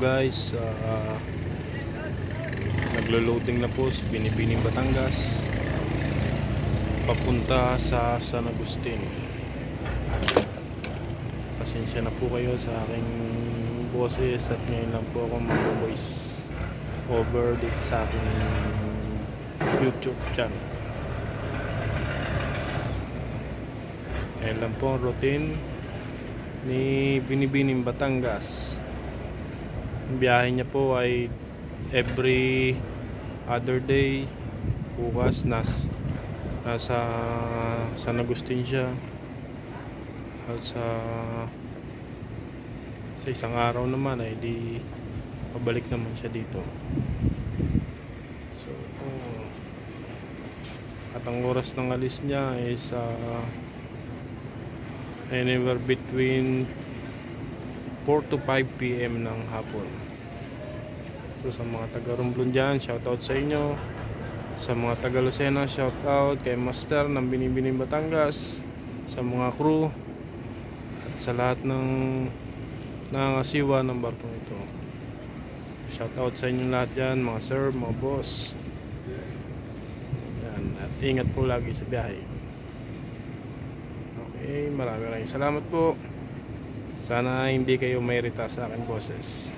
guys, naglo-loading na po sa Binibining, Batangas papunta sa San Agustin. Pasensya na po kayo sa aking boses at ngayon lang po ako mag-voice over dito sa aking YouTube channel. Ngayon lang po ang routine ni Binibining, Batangas. Ang biyahe niya po ay every other day. Bukas nasa San Agustin siya, at sa isang araw naman ay di pabalik naman siya dito. So at ang oras ng alis niya is anywhere between 4 to 5 PM ng hapon. So sa mga taga Romblon dyan, shoutout sa inyo. Sa mga taga Lucena, shoutout kay Master ng Binibining, Batangas, sa mga crew at sa lahat ng nangasiwa ng barkong ito. Shoutout sa inyo lahat dyan, mga sir, mga boss. Yan, at ingat po lagi sa biyahe. Okay, maraming salamat po. Sana hindi kayo mairita sa aking boses.